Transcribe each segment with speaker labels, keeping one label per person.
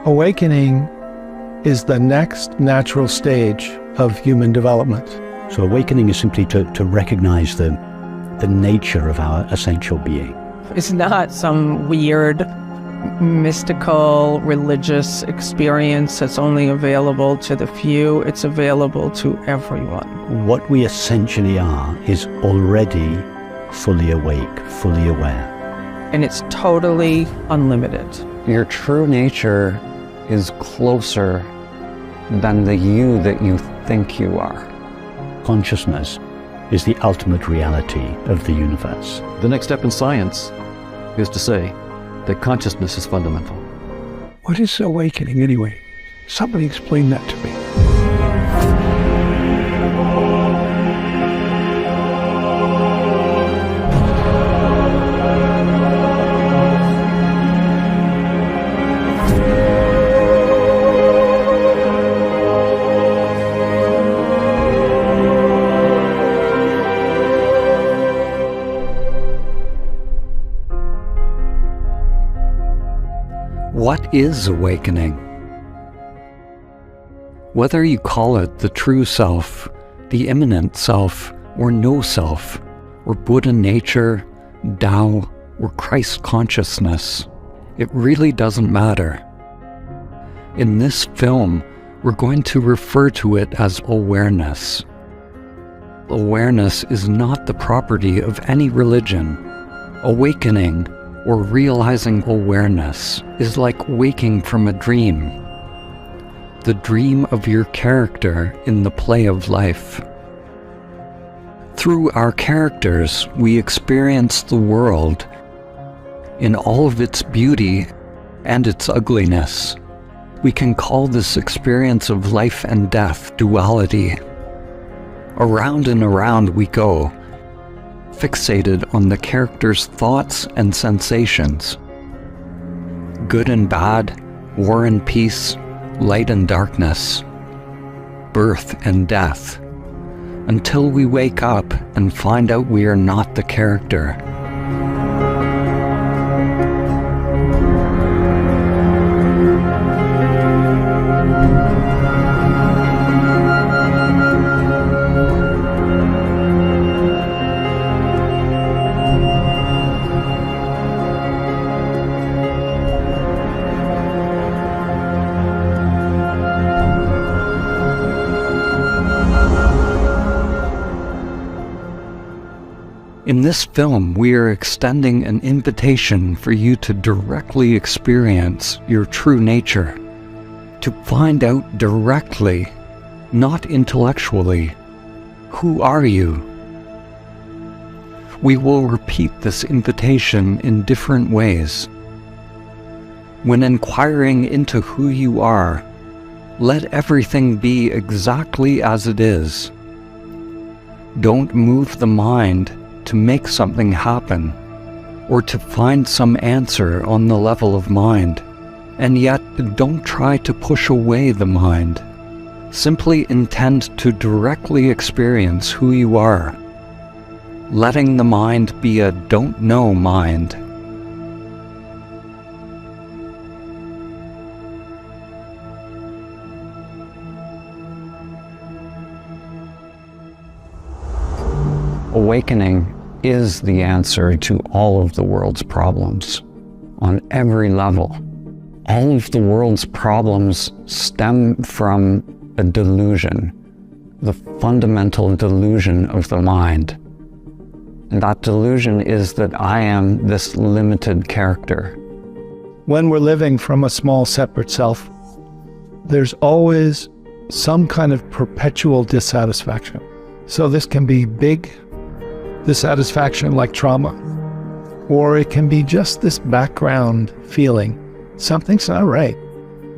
Speaker 1: Awakening is the next natural stage of human development.
Speaker 2: So awakening is simply to recognize the nature of our essential being.
Speaker 3: It's not some weird, mystical, religious experience that's only available to the few. It's available to everyone.
Speaker 2: What we essentially are is already fully awake, fully aware.
Speaker 3: And it's totally unlimited.
Speaker 4: Your true nature is closer than the you that you think you are.
Speaker 2: Consciousness is the ultimate reality of the universe.
Speaker 5: The next step in science is to say that consciousness is fundamental.
Speaker 1: What is awakening anyway? Somebody explain that to me.
Speaker 4: What is awakening? Whether you call it the true self, the immanent self, or no self, or Buddha nature, Tao, or Christ consciousness, it really doesn't matter. In this film, we're going to refer to it as awareness. Awareness is not the property of any religion. Awakening, or realizing awareness, is like waking from a dream. The dream of your character in the play of life. Through our characters, we experience the world in all of its beauty and its ugliness. We can call this experience of life and death duality. Around and around we go, fixated on the character's thoughts and sensations. Good and bad, war and peace, light and darkness, birth and death, until we wake up and find out we are not the character. In this film, we are extending an invitation for you to directly experience your true nature, to find out directly, not intellectually, who are you? We will repeat this invitation in different ways. When inquiring into who you are, let everything be exactly as it is. Don't move the mind to make something happen, or to find some answer on the level of mind. And yet, don't try to push away the mind. Simply intend to directly experience who you are, letting the mind be a don't know mind. Awakening is the answer to all of the world's problems, on every level. All of the world's problems stem from a delusion, the fundamental delusion of the mind. And that delusion is that I am this limited character.
Speaker 1: When we're living from a small separate self, there's always some kind of perpetual dissatisfaction. So this can be big dissatisfaction like trauma, or it can be just this background feeling, something's not right,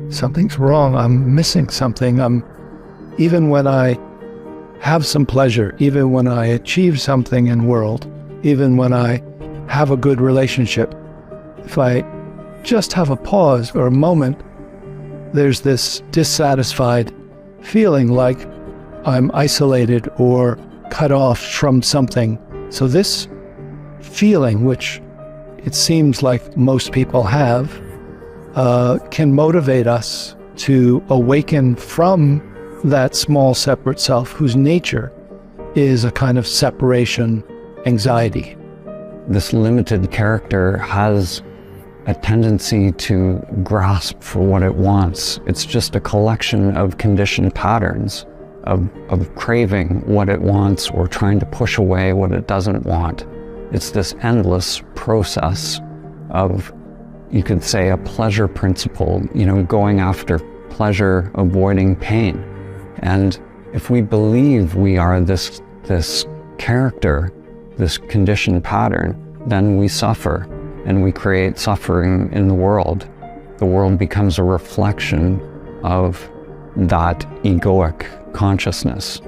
Speaker 1: something's wrong, I'm missing something. Even when I have some pleasure, even when I achieve something in world, even when I have a good relationship, if I just have a pause or a moment, there's this dissatisfied feeling like I'm isolated or cut off from something. So this feeling, which it seems like most people have, can motivate us to awaken from that small separate self whose nature is a kind of separation anxiety.
Speaker 4: This limited character has a tendency to grasp for what it wants. It's just a collection of conditioned patterns of craving what it wants or trying to push away what it doesn't want. It's this endless process of, you could say, a pleasure principle, going after pleasure, avoiding pain. And if we believe we are this character, this conditioned pattern, then we suffer and we create suffering in the world. The world becomes a reflection of that egoic consciousness.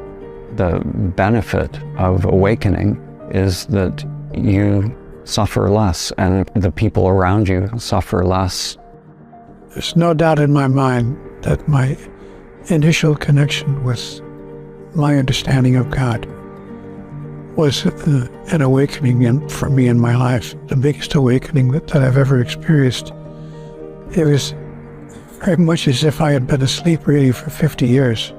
Speaker 4: The benefit of awakening is that you suffer less and the people around you suffer less.
Speaker 6: There's no doubt in my mind that my initial connection with my understanding of God was an awakening for me in my life, the biggest awakening that I've ever experienced. It was very much as if I had been asleep really for 50 years,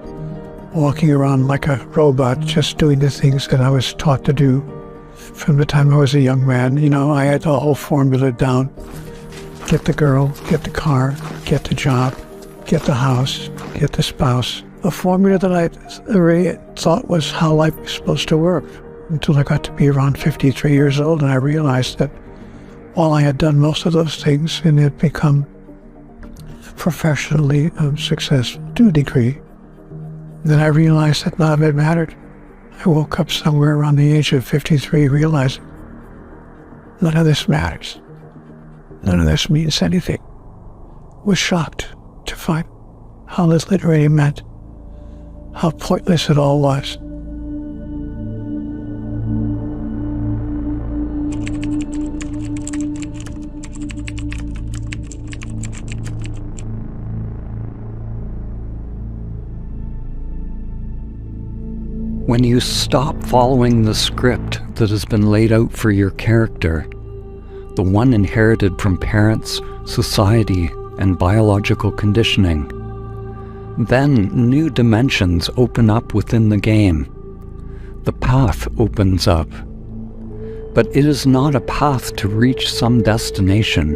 Speaker 6: walking around like a robot, just doing the things that I was taught to do from the time I was a young man. I had the whole formula down. Get the girl, get the car, get the job, get the house, get the spouse. A formula that I already thought was how life was supposed to work, until I got to be around 53 years old and I realized that while I had done most of those things and had become professionally successful to a degree, then I realized that none of it mattered. I woke up somewhere around the age of 53 realizing none of this matters. None of this means anything. Was shocked to find how little it really meant, how pointless it all was.
Speaker 4: When you stop following the script that has been laid out for your character, the one inherited from parents, society, and biological conditioning, then new dimensions open up within the game. The path opens up. But it is not a path to reach some destination.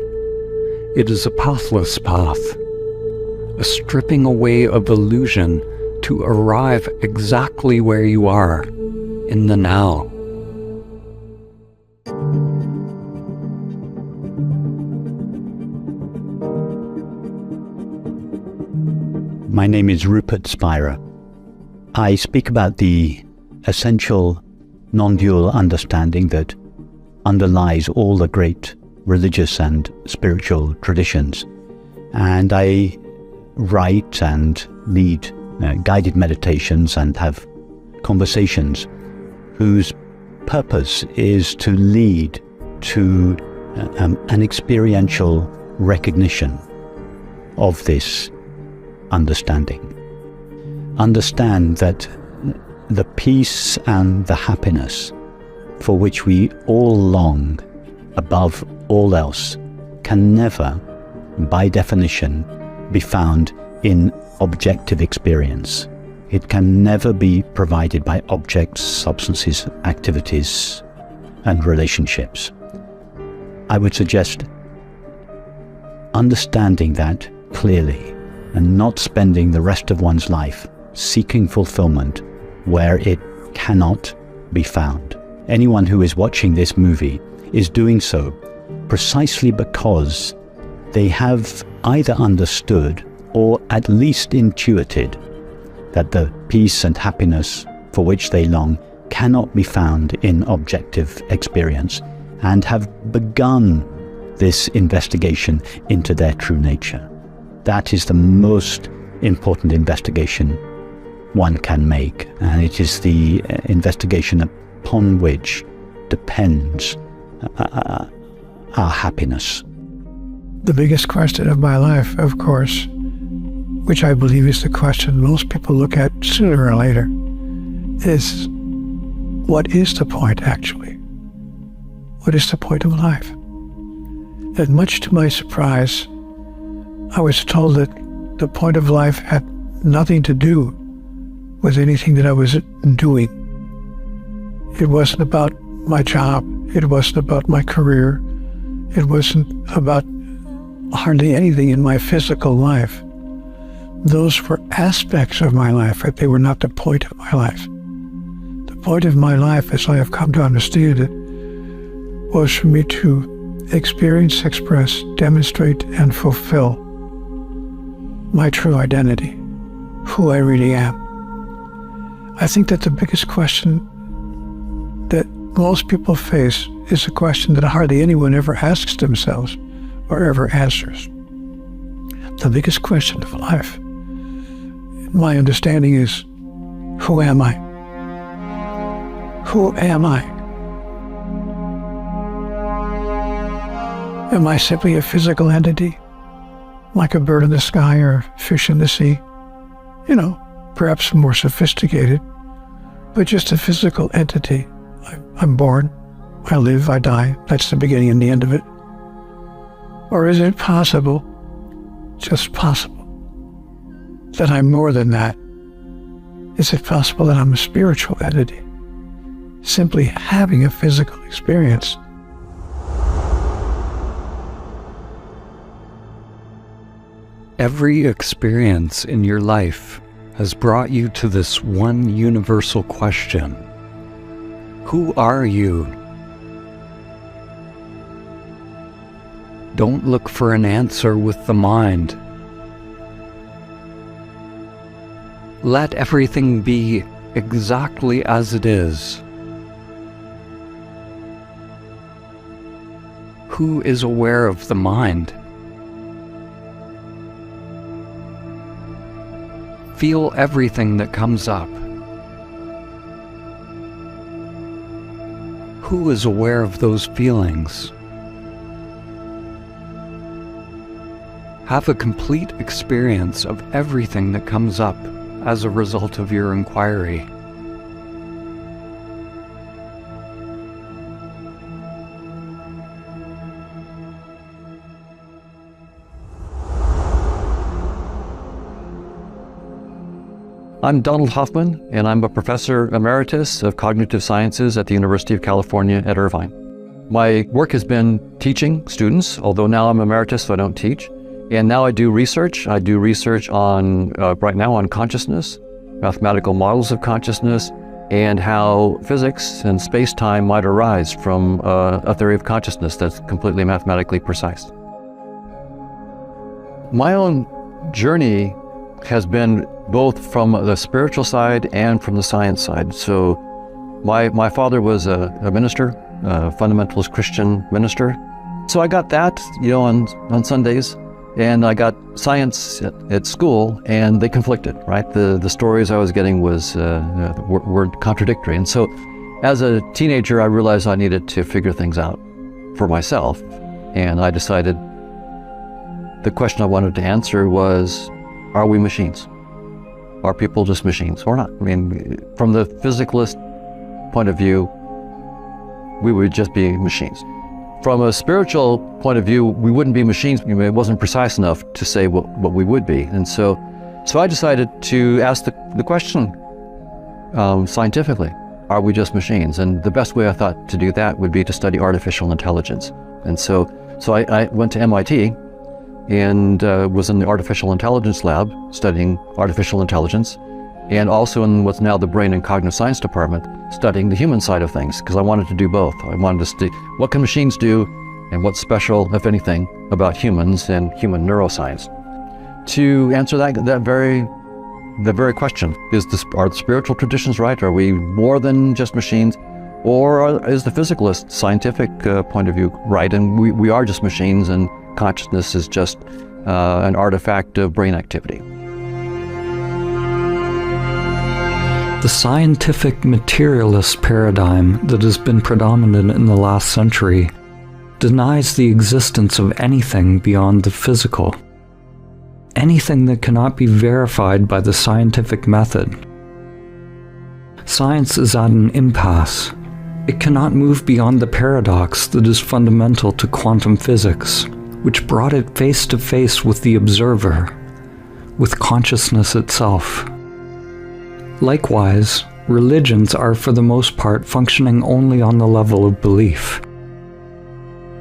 Speaker 4: It is a pathless path, a stripping away of illusion to arrive exactly where you are, in the now.
Speaker 2: My name is Rupert Spira. I speak about the essential non-dual understanding that underlies all the great religious and spiritual traditions. And I write and lead guided meditations and have conversations whose purpose is to lead to an experiential recognition of this understanding. Understand that the peace and the happiness for which we all long above all else can never, by definition, be found in objective experience. It can never be provided by objects, substances, activities, and relationships. I would suggest understanding that clearly and not spending the rest of one's life seeking fulfillment where it cannot be found. Anyone who is watching this movie is doing so precisely because they have either understood or at least intuited that the peace and happiness for which they long cannot be found in objective experience, and have begun this investigation into their true nature. That is the most important investigation one can make, and it is the investigation upon which depends our happiness.
Speaker 6: The biggest question of my life, of course, which I believe is the question most people look at sooner or later, is what is the point actually? What is the point of life? And much to my surprise, I was told that the point of life had nothing to do with anything that I was doing. It wasn't about my job. It wasn't about my career. It wasn't about hardly anything in my physical life. Those were aspects of my life, but they were not the point of my life. The point of my life, as I have come to understand it, was for me to experience, express, demonstrate, and fulfill my true identity, who I really am. I think that the biggest question that most people face is a question that hardly anyone ever asks themselves or ever answers. The biggest question of life, my understanding, is, who am I? Who am I? Am I simply a physical entity, like a bird in the sky or a fish in the sea? You know, perhaps more sophisticated, but just a physical entity. I'm born, I live, I die. That's the beginning and the end of it. Or is it possible, just possible, that I'm more than that? Is it possible that I'm a spiritual entity, simply having a physical experience?
Speaker 4: Every experience in your life has brought you to this one universal question. Who are you? Don't look for an answer with the mind. Let everything be exactly as it is. Who is aware of the mind? Feel everything that comes up. Who is aware of those feelings? Have a complete experience of everything that comes up as a result of your inquiry.
Speaker 5: I'm Donald Hoffman, and I'm a professor emeritus of cognitive sciences at the University of California at Irvine. My work has been teaching students, although now I'm emeritus, so I don't teach. And now I do research. I do research on, right now, on consciousness, mathematical models of consciousness, and how physics and space-time might arise from a theory of consciousness that's completely mathematically precise. My own journey has been both from the spiritual side and from the science side. So my father was a minister, a fundamentalist Christian minister. So I got that, on Sundays, and I got science at school, and they conflicted, right? The stories I was getting were contradictory. And so as a teenager, I realized I needed to figure things out for myself. And I decided the question I wanted to answer was, are we machines? Are people just machines or not? I mean, from the physicalist point of view, we would just be machines. From a spiritual point of view, we wouldn't be machines. It wasn't precise enough to say what we would be. And so I decided to ask the question scientifically, are we just machines? And the best way I thought to do that would be to study artificial intelligence. And so I went to MIT and was in the artificial intelligence lab studying artificial intelligence, and also in what's now the brain and cognitive science department studying the human side of things, because I wanted to do both. I wanted to study what can machines do and what's special, if anything, about humans and human neuroscience. To answer the very question, are the spiritual traditions right? Are we more than just machines? Or is the physicalist scientific point of view right? And we are just machines, and consciousness is just an artifact of brain activity.
Speaker 4: The scientific materialist paradigm that has been predominant in the last century denies the existence of anything beyond the physical, anything that cannot be verified by the scientific method. Science is at an impasse. It cannot move beyond the paradox that is fundamental to quantum physics, which brought it face to face with the observer, with consciousness itself. Likewise, religions are for the most part functioning only on the level of belief.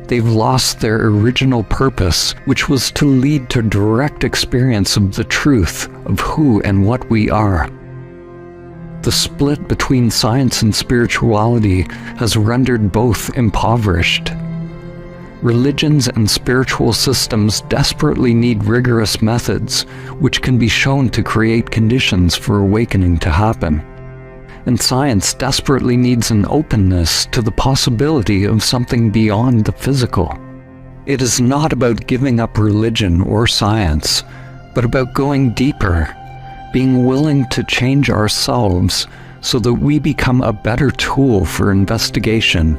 Speaker 4: They've lost their original purpose, which was to lead to direct experience of the truth of who and what we are. The split between science and spirituality has rendered both impoverished. Religions and spiritual systems desperately need rigorous methods, which can be shown to create conditions for awakening to happen. And science desperately needs an openness to the possibility of something beyond the physical. It is not about giving up religion or science, but about going deeper, being willing to change ourselves so that we become a better tool for investigation.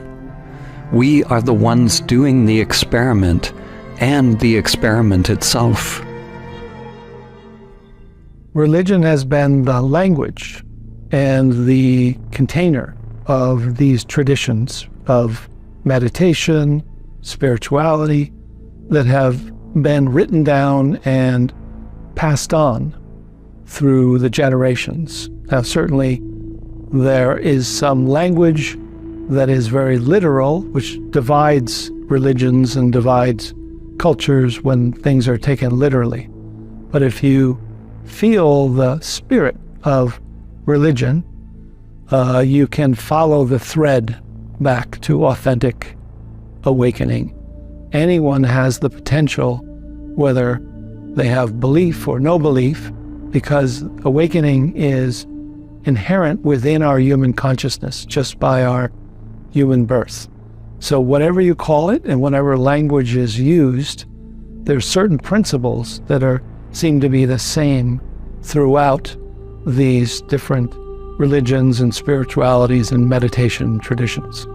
Speaker 4: We are the ones doing the experiment and the experiment itself.
Speaker 1: Religion has been the language and the container of these traditions of meditation, spirituality, that have been written down and passed on through the generations. Now, certainly there is some language that is very literal, which divides religions and divides cultures when things are taken literally. But if you feel the spirit of religion, you can follow the thread back to authentic awakening. Anyone has the potential, whether they have belief or no belief, because awakening is inherent within our human consciousness just by our human birth. So whatever you call it and whatever language is used, there's certain principles that seem to be the same throughout these different religions and spiritualities and meditation traditions.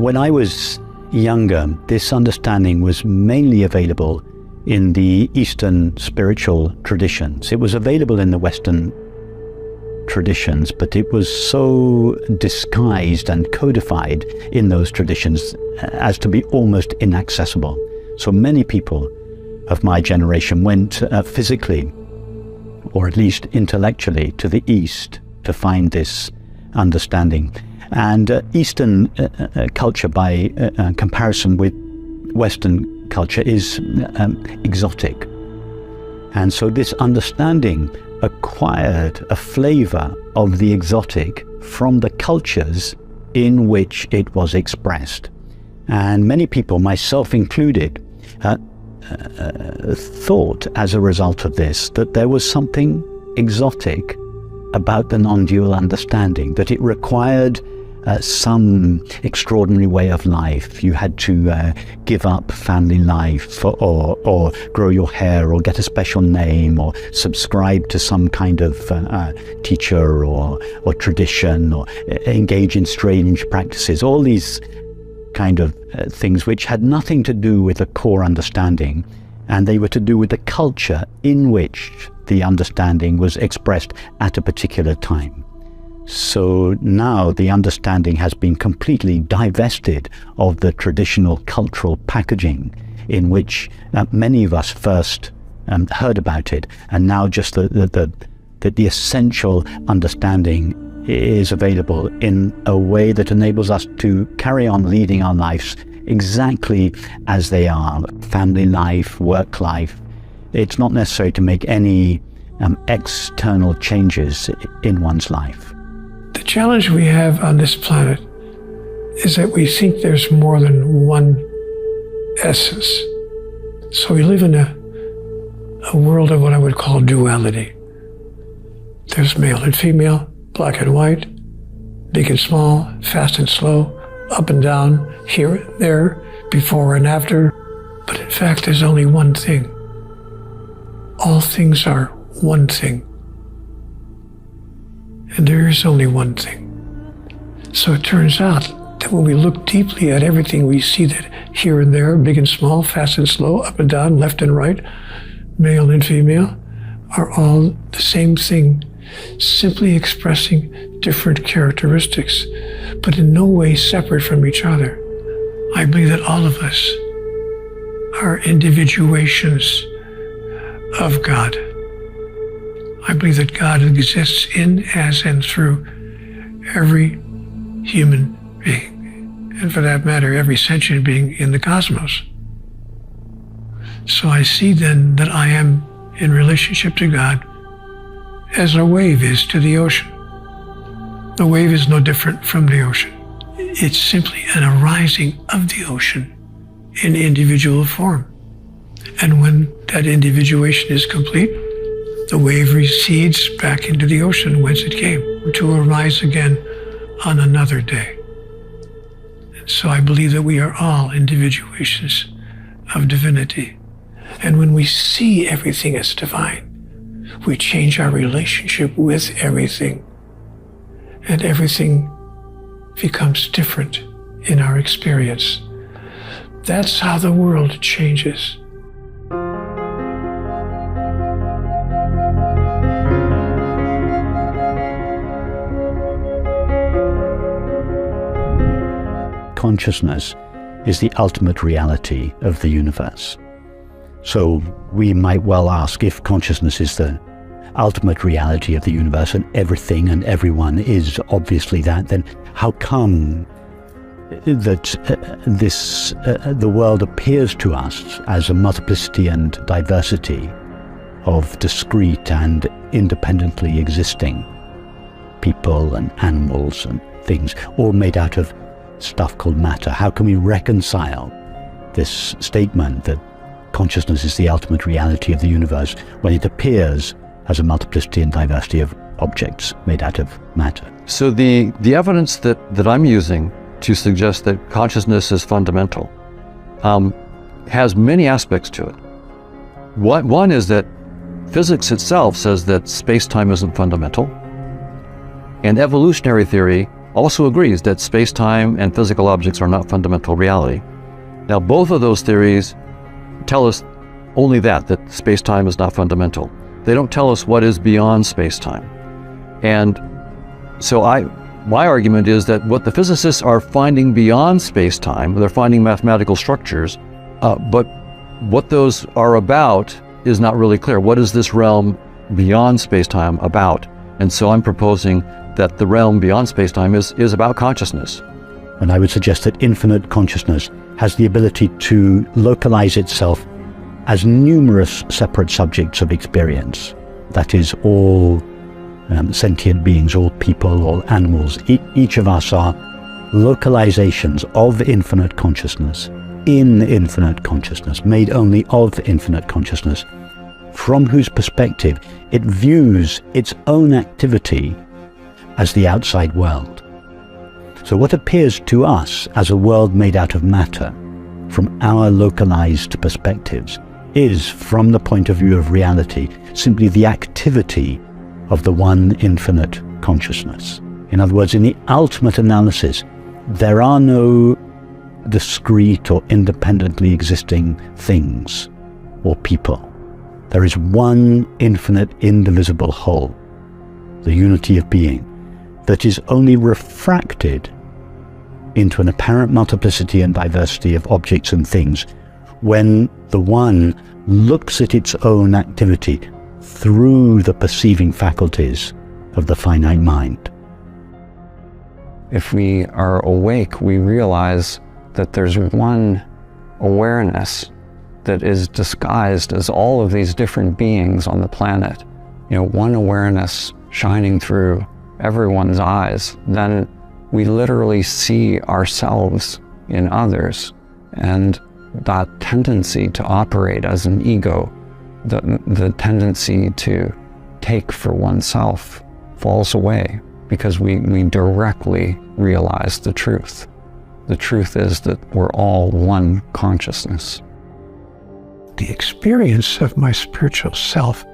Speaker 2: When I was younger, this understanding was mainly available in the Eastern spiritual traditions. It was available in the Western traditions, but it was so disguised and codified in those traditions as to be almost inaccessible. So many people of my generation went physically, or at least intellectually, to the East to find this understanding. And Eastern culture, by comparison with Western culture, is exotic. And so this understanding acquired a flavor of the exotic from the cultures in which it was expressed. And many people, myself included, thought as a result of this that there was something exotic about the non-dual understanding, that it required some extraordinary way of life. You had to give up family life, or grow your hair, or get a special name, or subscribe to some kind of teacher or tradition, or engage in strange practices. All these kind of things which had nothing to do with the core understanding, and they were to do with the culture in which the understanding was expressed at a particular time. So now the understanding has been completely divested of the traditional cultural packaging in which many of us first heard about it, and now just the essential understanding is available in a way that enables us to carry on leading our lives exactly as they are. Family life, work life. It's not necessary to make any external changes in one's life.
Speaker 6: The challenge we have on this planet is that we think there's more than one essence. So we live in a world of what I would call duality. There's male and female, black and white, big and small, fast and slow, up and down, here and there, before and after. But in fact, there's only one thing. All things are one thing. And there is only one thing. So it turns out that when we look deeply at everything, we see that here and there, big and small, fast and slow, up and down, left and right, male and female, are all the same thing, simply expressing different characteristics, but in no way separate from each other. I believe that all of us are individuations of God. I believe that God exists in, as, and through every human being, and for that matter, every sentient being in the cosmos. So I see then that I am in relationship to God as a wave is to the ocean. The wave is no different from the ocean. It's simply an arising of the ocean in individual form. And when that individuation is complete, the wave recedes back into the ocean whence it came, to arise again on another day. And so I believe that we are all individuations of divinity. And when we see everything as divine, we change our relationship with everything, and everything becomes different in our experience. That's how the world changes.
Speaker 2: Consciousness is the ultimate reality of the universe. So we might well ask, if consciousness is the ultimate reality of the universe and everything and everyone is obviously that, then how come that the world appears to us as a multiplicity and diversity of discrete and independently existing people and animals and things, all made out of stuff called matter? How can we reconcile this statement that consciousness is the ultimate reality of the universe when it appears as a multiplicity and diversity of objects made out of matter?
Speaker 5: So the evidence that I'm using to suggest that consciousness is fundamental has many aspects to it. One is that physics itself says that space-time isn't fundamental, and evolutionary theory also agrees that space-time and physical objects are not fundamental reality. Now, both of those theories tell us only that space-time is not fundamental. They don't tell us what is beyond space-time. And so my argument is that what the physicists are finding beyond space-time, they're finding mathematical structures, but what those are about is not really clear. What is this realm beyond space-time about? And so I'm proposing that the realm beyond space-time is about consciousness.
Speaker 2: And I would suggest that infinite consciousness has the ability to localize itself as numerous separate subjects of experience. That is, all sentient beings, all people, all animals. Each of us are localizations of infinite consciousness, in infinite consciousness, made only of infinite consciousness, from whose perspective it views its own activity as the outside world. So what appears to us as a world made out of matter, from our localized perspectives, is, from the point of view of reality, simply the activity of the one infinite consciousness. In other words, in the ultimate analysis, there are no discrete or independently existing things or people. There is one infinite, indivisible whole, the unity of being, that is only refracted into an apparent multiplicity and diversity of objects and things when the one looks at its own activity through the perceiving faculties of the finite mind.
Speaker 4: If we are awake, we realize that there's one awareness that is disguised as all of these different beings on the planet. One awareness shining through everyone's eyes. Then we literally see ourselves in others, and that tendency to operate as an ego, the tendency to take for oneself, falls away because we directly realize the truth. The truth is that we're all one consciousness.
Speaker 6: The experience of my spiritual self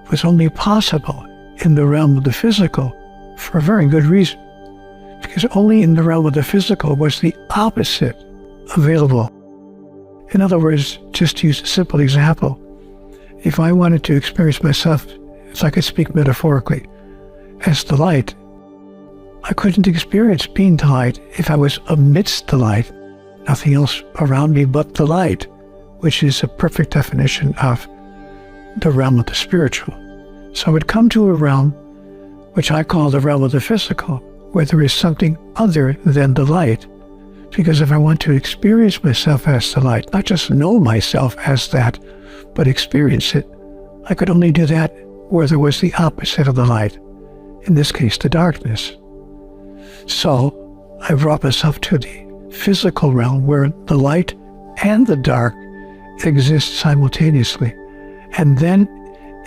Speaker 6: was only possible in the realm of the physical for a very good reason. Because only in the realm of the physical was the opposite available. In other words, just to use a simple example, if I wanted to experience myself, if I could speak metaphorically, as the light, I couldn't experience being the light if I was amidst the light, nothing else around me but the light. which is a perfect definition of the realm of the spiritual. So I would come to a realm which I call the realm of the physical, where there is something other than the light. Because if I want to experience myself as the light, not just know myself as that, but experience it, I could only do that where there was the opposite of the light, in this case, the darkness. So I brought myself to the physical realm where the light and the dark exist simultaneously. And then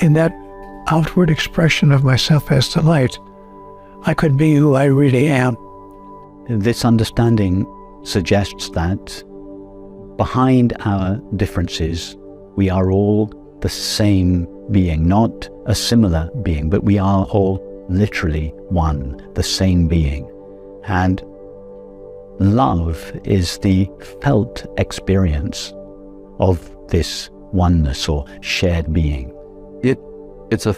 Speaker 6: in that outward expression of myself as the light, I could be who I really am.
Speaker 2: This understanding suggests that behind our differences, we are all the same being, not a similar being, but we are all literally one, the same being. And love is the felt experience of this oneness or shared being.
Speaker 5: It's a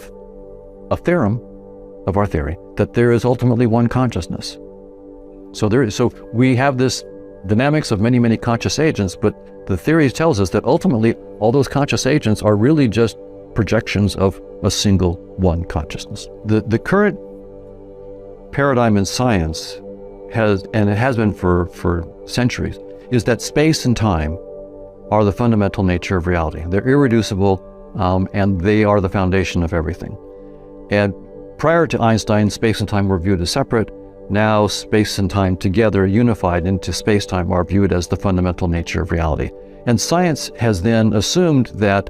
Speaker 5: theorem of our theory that there is ultimately one consciousness. So we have this dynamics of many, many conscious agents, but the theory tells us that ultimately all those conscious agents are really just projections of a single one consciousness. The current paradigm in science has, and it has been for centuries, is that space and time are the fundamental nature of reality. They're irreducible, and they are the foundation of everything. And prior to Einstein, space and time were viewed as separate. Now space and time together, unified into space-time, are viewed as the fundamental nature of reality. And science has then assumed that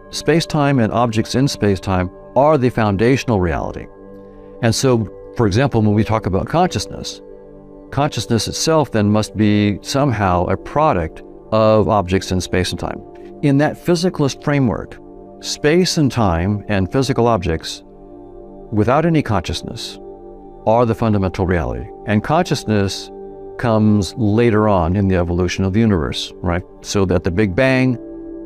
Speaker 5: space-time and objects in space-time are the foundational reality. And so, for example, when we talk about consciousness itself then must be somehow a product of objects in space and time. In that physicalist framework, space and time and physical objects, without any consciousness, are the fundamental reality. And consciousness comes later on in the evolution of the universe, right? So that the Big Bang,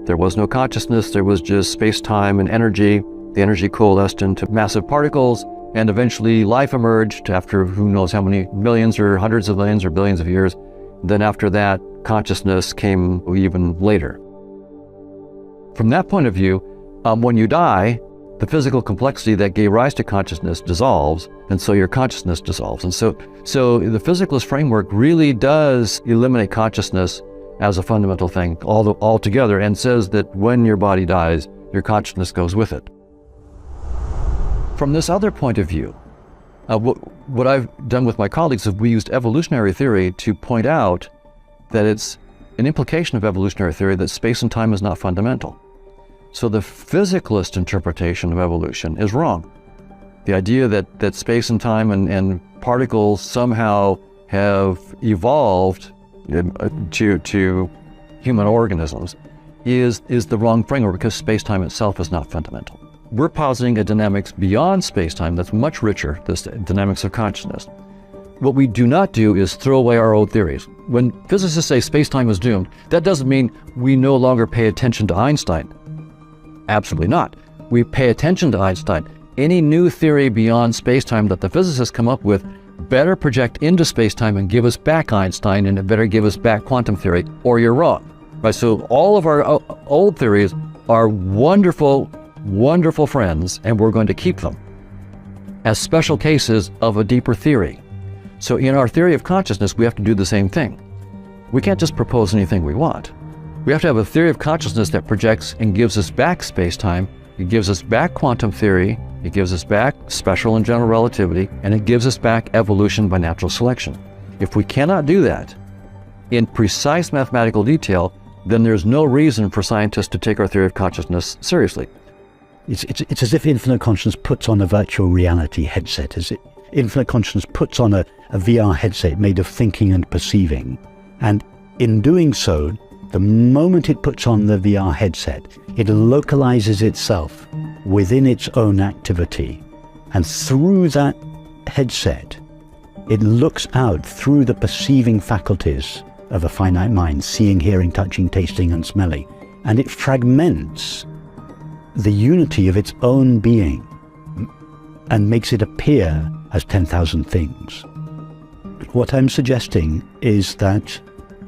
Speaker 5: there was no consciousness, there was just space-time and energy. The energy coalesced into massive particles, and eventually life emerged after who knows how many millions or hundreds of millions or billions of years. Then after that, consciousness came even later. From that point of view, when you die, the physical complexity that gave rise to consciousness dissolves, and so your consciousness dissolves. And so the physicalist framework really does eliminate consciousness as a fundamental thing altogether, and says that when your body dies, your consciousness goes with it. From this other point of view, what I've done with my colleagues is we used evolutionary theory to point out that it's an implication of evolutionary theory that space and time is not fundamental. So the physicalist interpretation of evolution is wrong. The idea that space and time and particles somehow have evolved to human organisms is the wrong framework, because space-time itself is not fundamental. We're positing a dynamics beyond space-time that's much richer, this dynamics of consciousness. What we do not do is throw away our old theories. When physicists say space-time is doomed, that doesn't mean we no longer pay attention to Einstein. Absolutely not. We pay attention to Einstein. Any new theory beyond space-time that the physicists come up with better project into space-time and give us back Einstein, and it better give us back quantum theory, or you're wrong. Right? So all of our old theories are wonderful, wonderful friends, and we're going to keep them as special cases of a deeper theory. So in our theory of consciousness, we have to do the same thing. We can't just propose anything we want. We have to have a theory of consciousness that projects and gives us back space-time. It gives us back quantum theory. It gives us back special and general relativity, and it gives us back evolution by natural selection. If we cannot do that in precise mathematical detail, then there's no reason for scientists to take our theory of consciousness seriously.
Speaker 2: It's as if infinite consciousness puts on a virtual reality headset, as it infinite consciousness puts on a VR headset made of thinking and perceiving. And in doing so, the moment it puts on the VR headset, it localizes itself within its own activity. And through that headset, it looks out through the perceiving faculties of a finite mind, seeing, hearing, touching, tasting, and smelling. And it fragments the unity of its own being and makes it appear as 10,000 things. What I'm suggesting is that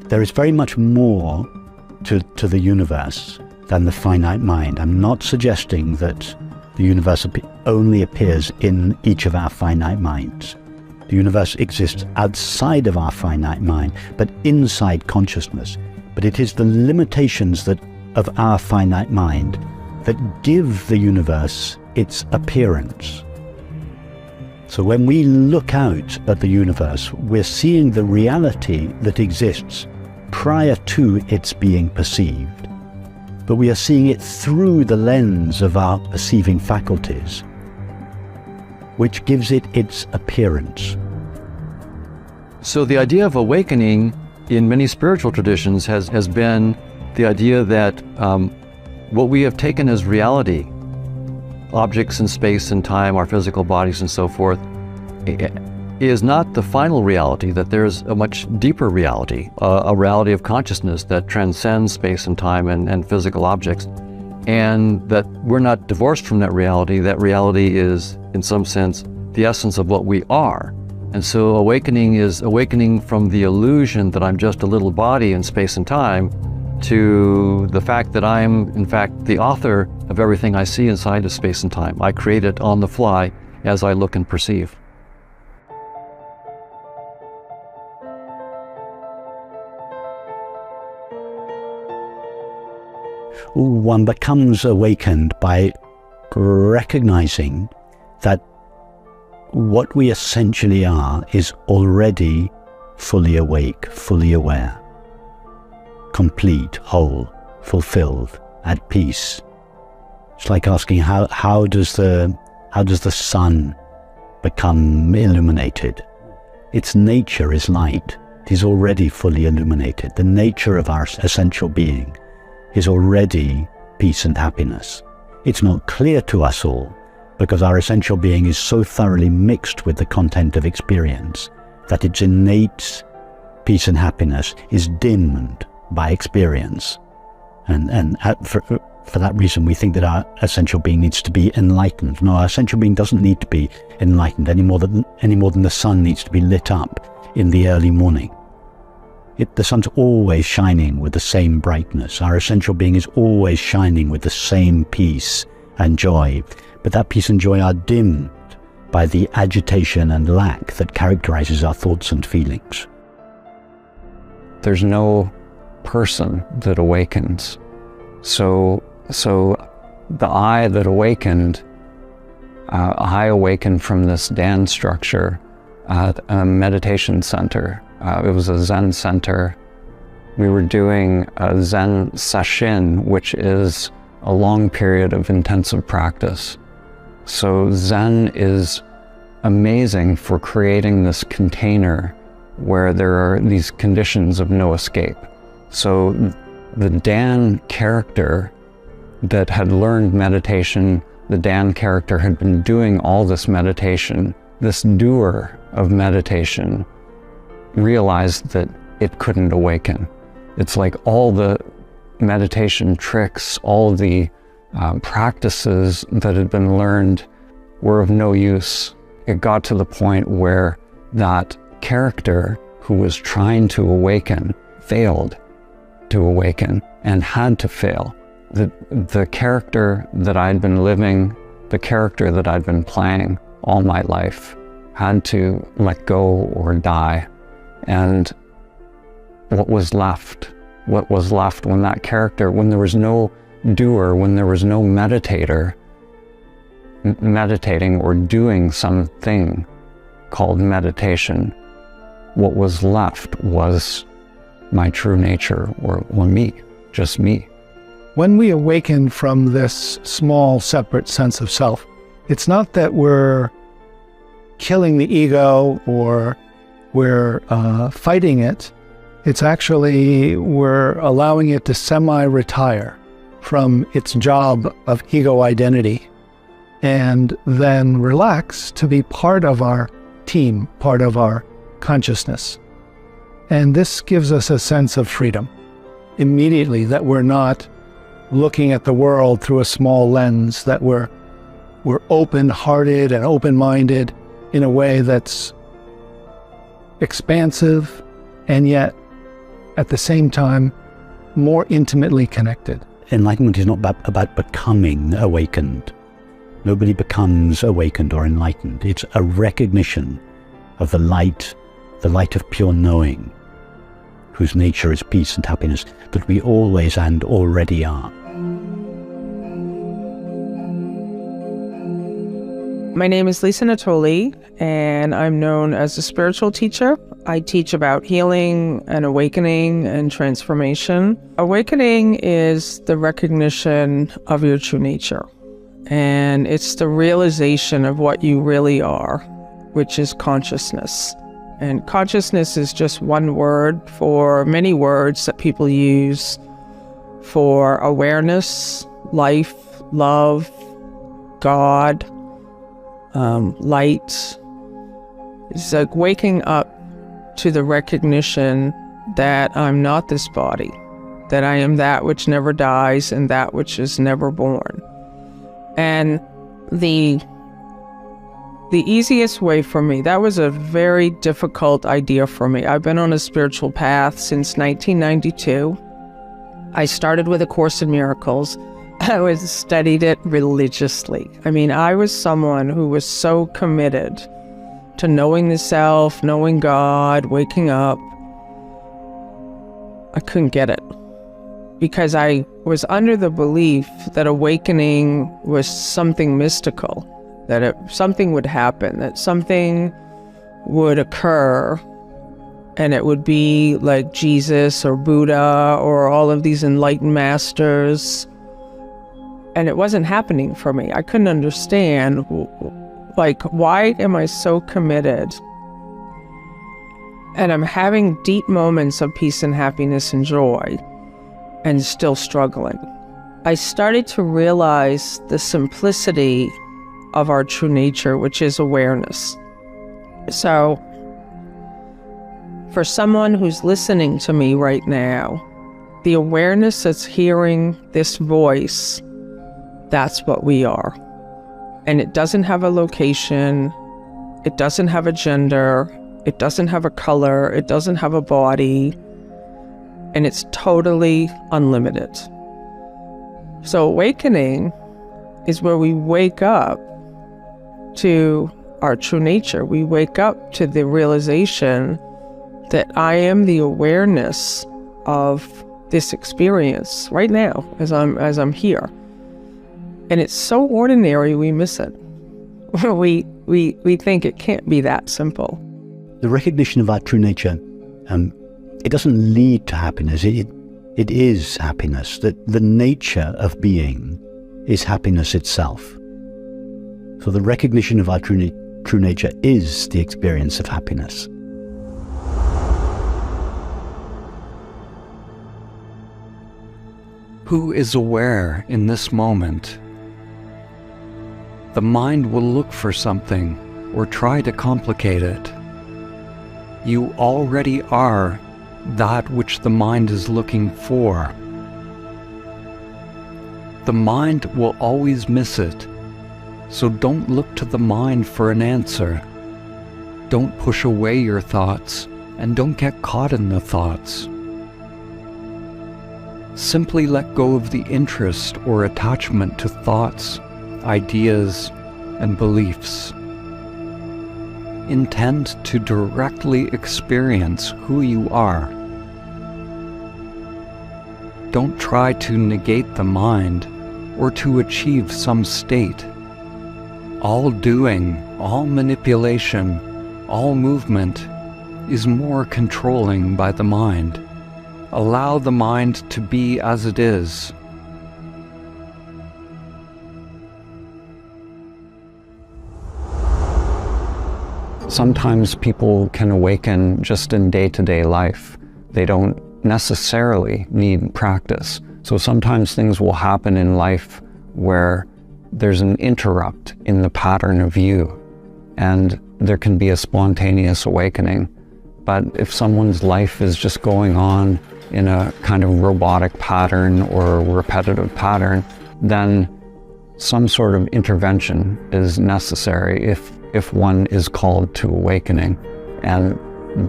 Speaker 2: there is very much more to the universe than the finite mind. I'm not suggesting that the universe only appears in each of our finite minds. The universe exists outside of our finite mind, but inside consciousness. But it is the limitations of our finite mind that give the universe its appearance. So when we look out at the universe, we're seeing the reality that exists prior to its being perceived. But we are seeing it through the lens of our perceiving faculties, which gives it its appearance.
Speaker 5: So the idea of awakening in many spiritual traditions has been the idea that what we have taken as reality, objects in space and time, our physical bodies and so forth, is not the final reality, that there's a much deeper reality, a reality of consciousness that transcends space and time and physical objects, and that we're not divorced from that reality. That reality is, in some sense, the essence of what we are. And so awakening is awakening from the illusion that I'm just a little body in space and time to the fact that I'm, in fact, the author of everything I see inside of space and time. I create it on the fly as I look and perceive.
Speaker 2: One becomes awakened by recognizing that what we essentially are is already fully awake, fully aware, complete, whole, fulfilled, at peace. It's like asking how does the sun become illuminated? Its nature is light. It is already fully illuminated. The nature of our essential being is already peace and happiness. It's not clear to us all because our essential being is so thoroughly mixed with the content of experience that its innate peace and happiness is dimmed by experience. And for that reason, we think that our essential being needs to be enlightened. No, our essential being doesn't need to be enlightened any more than the sun needs to be lit up in the early morning. The sun's always shining with the same brightness. Our essential being is always shining with the same peace and joy. But that peace and joy are dimmed by the agitation and lack that characterizes our thoughts and feelings.
Speaker 4: There's no person that awakens. So the I that awakened, I awakened from this Dan structure at a meditation center. It was a Zen center. We were doing a Zen session, which is a long period of intensive practice. So Zen is amazing for creating this container where there are these conditions of no escape. So the Dan character that had learned meditation, the Dan character had been doing all this meditation, this doer of meditation realized that it couldn't awaken. It's like all the meditation tricks, all the practices that had been learned were of no use. It got to the point where that character who was trying to awaken failed to awaken and had to fail. The character that I'd been living, the character that I'd been playing all my life had to let go or die. And what was left when that character, when there was no doer, when there was no meditator meditating or doing something called meditation, what was left was my true nature, or me, just me.
Speaker 1: When we awaken from this small, separate sense of self, it's not that we're killing the ego or we're fighting it. It's actually we're allowing it to semi-retire from its job of ego identity and then relax to be part of our team, part of our consciousness. And this gives us a sense of freedom immediately, that we're not looking at the world through a small lens, that we're open-hearted and open-minded in a way that's expansive and yet at the same time more intimately connected.
Speaker 2: Enlightenment is not about becoming awakened. Nobody becomes awakened or enlightened. It's a recognition of the light of pure knowing, whose nature is peace and happiness, that we always and already are.
Speaker 3: My name is Lisa Natoli, and I'm known as a spiritual teacher. I teach about healing and awakening and transformation. Awakening is the recognition of your true nature, and it's the realization of what you really are, which is consciousness. And consciousness is just one word for many words that people use for awareness, life, love, God, light. It's like waking up to the recognition that I'm not this body, that I am that which never dies and that which is never born. And the easiest way for me, that was a very difficult idea for me. I've been on a spiritual path since 1992. I started with A Course in Miracles. I studied it religiously. I mean, I was someone who was so committed to knowing the self, knowing God, waking up. I couldn't get it because I was under the belief that awakening was something mystical, that something would happen, that something would occur, and it would be like Jesus or Buddha or all of these enlightened masters. And it wasn't happening for me. I couldn't understand, like, why am I so committed? And I'm having deep moments of peace and happiness and joy, and still struggling. I started to realize the simplicity of our true nature, which is awareness. So, for someone who's listening to me right now, the awareness that's hearing this voice, that's what we are. And it doesn't have a location, it doesn't have a gender, it doesn't have a color, it doesn't have a body, and it's totally unlimited. So awakening is where we wake up to our true nature. We wake up to the realization that I am the awareness of this experience right now as I'm here. And it's so ordinary, we miss it. we think it can't be that simple.
Speaker 2: The recognition of our true nature, it doesn't lead to happiness. It is happiness. That the nature of being is happiness itself. So the recognition of our true nature is the experience of happiness.
Speaker 4: Who is aware in this moment? The mind will look for something or try to complicate it. You already are that which the mind is looking for. The mind will always miss it, so don't look to the mind for an answer. Don't push away your thoughts, and don't get caught in the thoughts. Simply let go of the interest or attachment to thoughts, ideas, and beliefs. Intend to directly experience who you are. Don't try to negate the mind or to achieve some state. All doing, all manipulation, all movement is more controlling by the mind. Allow the mind to be as it is. Sometimes people can awaken just in day-to-day life. They don't necessarily need practice. So sometimes things will happen in life where there's an interrupt in the pattern of view, and there can be a spontaneous awakening. But if someone's life is just going on in a kind of robotic pattern or repetitive pattern, then some sort of intervention is necessary if one is called to awakening. And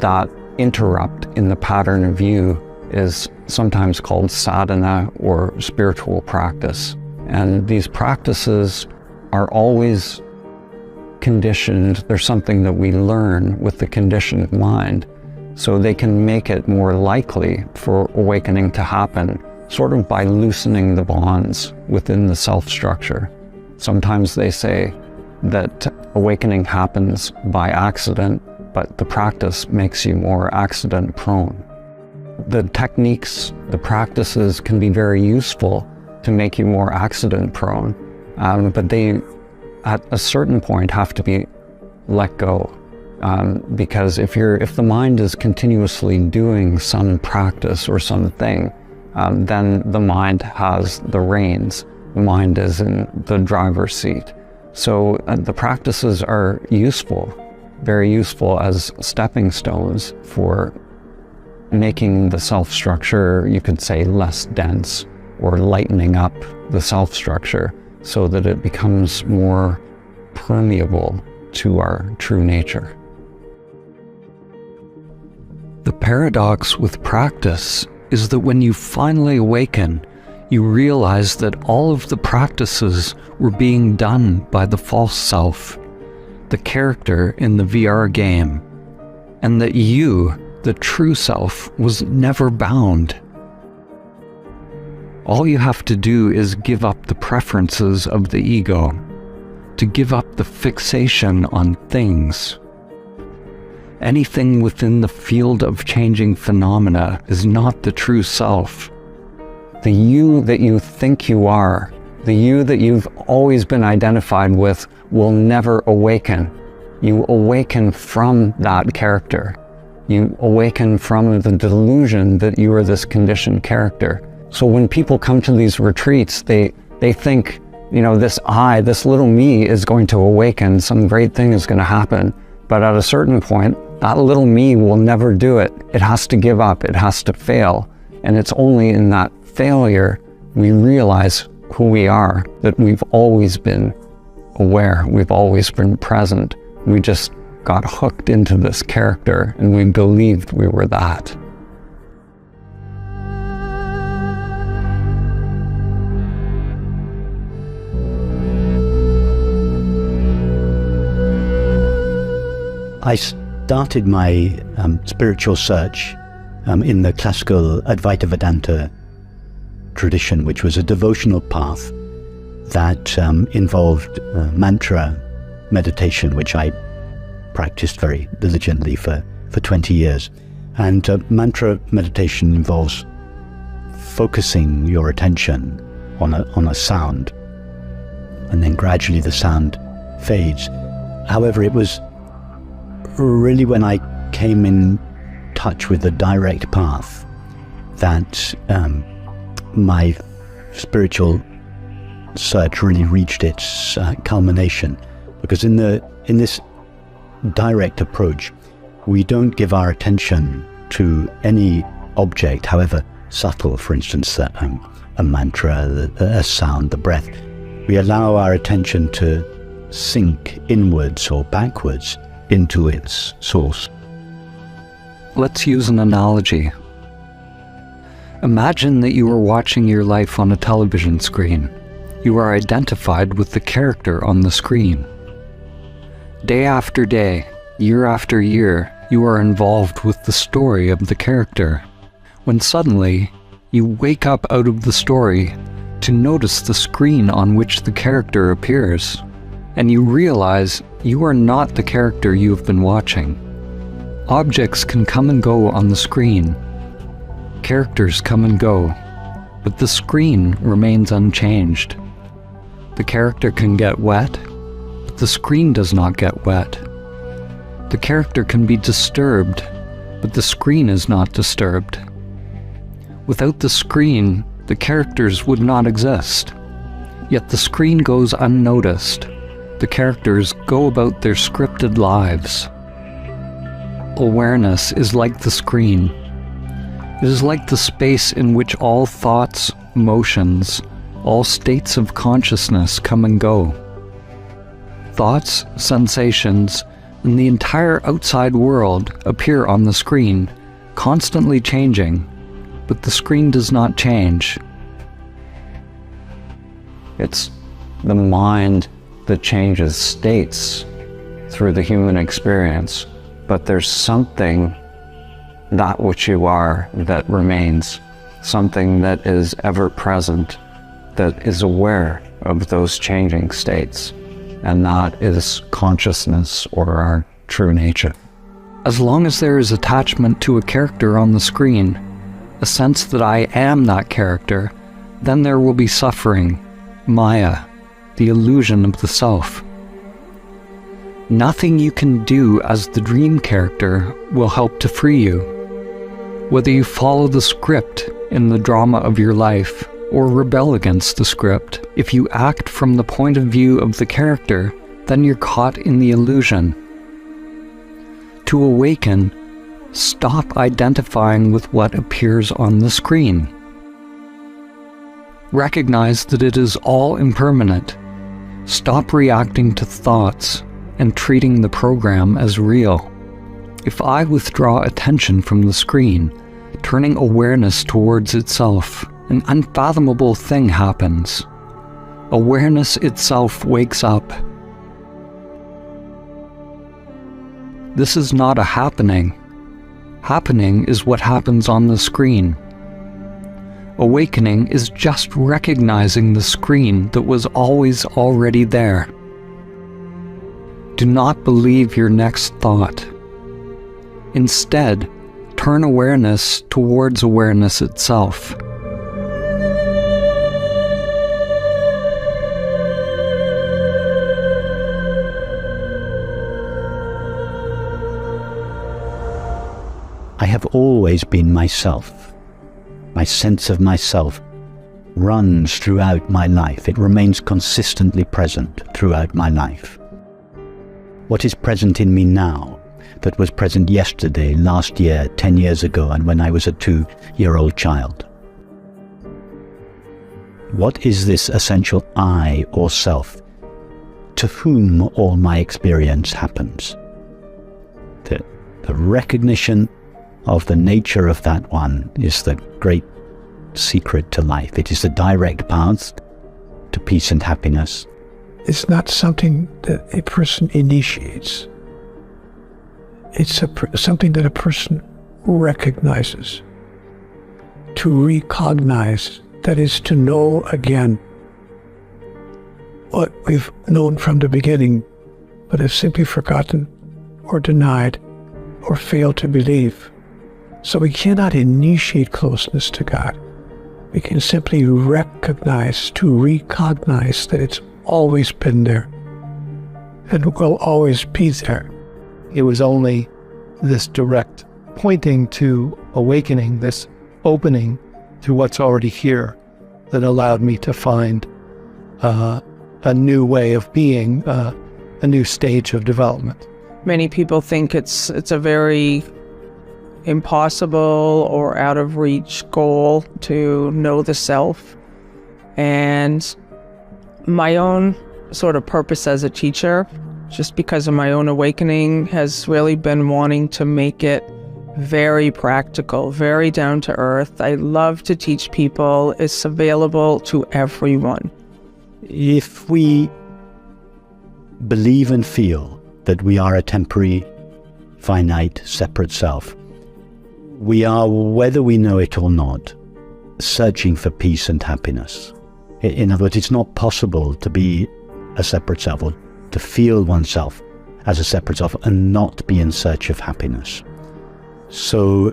Speaker 4: that interrupt in the pattern of view is sometimes called sadhana or spiritual practice. And these practices are always conditioned. They're something that we learn with the conditioned mind, so they can make it more likely for awakening to happen, sort of by loosening the bonds within the self-structure. Sometimes they say that awakening happens by accident, but the practice makes you more accident-prone. The techniques, the practices can be very useful to make you more accident-prone, but they, at a certain point, have to be let go. Because if the mind is continuously doing some practice or something, then the mind has the reins. The mind is in the driver's seat. So the practices are useful, very useful as stepping stones for making the self-structure, you could say, less dense, or lightening up the self-structure so that it becomes more permeable to our true nature. The paradox with practice is that when you finally awaken, you realize that all of the practices were being done by the false self, the character in the VR game, and that you, the true self, was never bound. All you have to do is give up the preferences of the ego, to give up the fixation on things. Anything within the field of changing phenomena is not the true self. The you that you think you are, the you that you've always been identified with, will never awaken. You awaken from that character. You awaken from the delusion that you are this conditioned character. So when people come to these retreats, they think, this I, this little me is going to awaken, some great thing is going to happen. But at a certain point, that little me will never do it. It has to give up, it has to fail. And it's only in that failure we realize who we are, that we've always been aware, we've always been present. We just got hooked into this character and we believed we were that.
Speaker 2: I started my spiritual search in the classical Advaita Vedanta tradition, which was a devotional path that involved mantra meditation, which I practiced very diligently for 20 years. And mantra meditation involves focusing your attention on a sound, and then gradually the sound fades. However, it was really when I came in touch with the direct path that my spiritual search really reached its culmination. Because in this direct approach, we don't give our attention to any object, however subtle, for instance, a mantra, a sound, the breath. We allow our attention to sink inwards or backwards into its source.
Speaker 4: Let's use an analogy. Imagine that you are watching your life on a television screen. You are identified with the character on the screen. Day after day, year after year, you are involved with the story of the character. When suddenly, you wake up out of the story to notice the screen on which the character appears, and you realize you are not the character you have been watching. Objects can come and go on the screen. Characters come and go, but the screen remains unchanged. The character can get wet, but the screen does not get wet. The character can be disturbed, but the screen is not disturbed. Without the screen, the characters would not exist. Yet the screen goes unnoticed. The characters go about their scripted lives. Awareness is like the screen. It is like the space in which all thoughts, emotions, all states of consciousness come and go. Thoughts, sensations, and the entire outside world appear on the screen, constantly changing, but the screen does not change.
Speaker 5: It's the mind that changes states through the human experience, but there's something, that which you are, that remains, something that is ever present, that is aware of those changing states, and that is consciousness, or our true nature.
Speaker 4: As long as there is attachment to a character on the screen, a sense that I am that character, then there will be suffering, Maya, the illusion of the self. Nothing you can do as the dream character will help to free you. Whether you follow the script in the drama of your life or rebel against the script, if you act from the point of view of the character, then you're caught in the illusion. To awaken, stop identifying with what appears on the screen. Recognize that it is all impermanent. Stop reacting to thoughts and treating the program as real. If I withdraw attention from the screen, turning awareness towards itself, an unfathomable thing happens. Awareness itself wakes up. This is not a happening. Happening is what happens on the screen. Awakening is just recognizing the screen that was always already there. Do not believe your next thought. Instead, turn awareness towards awareness itself.
Speaker 2: I have always been myself. My sense of myself runs throughout my life. It remains consistently present throughout my life. What is present in me now that was present yesterday, last year, 10 years ago, and when I was a 2-year-old child? What is this essential I or self to whom all my experience happens? The recognition of the nature of that one is the great secret to life. It is the direct path to peace and happiness.
Speaker 6: It's not something that a person initiates. It's something that a person recognizes. To recognize, that is to know again what we've known from the beginning, but have simply forgotten or denied or failed to believe. So we cannot initiate closeness to God. We can simply recognize, to recognize that it's always been there and will always be there.
Speaker 1: It was only this direct pointing to awakening, this opening to what's already here, that allowed me to find a new way of being, a new stage of development.
Speaker 3: Many people think it's a very impossible or out of reach goal to know the self. And my own sort of purpose as a teacher, just because of my own awakening, has really been wanting to make it very practical, very down to earth. I love to teach people. It's available to everyone.
Speaker 2: If we believe and feel that we are a temporary, finite, separate self, we are, whether we know it or not, searching for peace and happiness. In other words, it's not possible to be a separate self or to feel oneself as a separate self and not be in search of happiness. So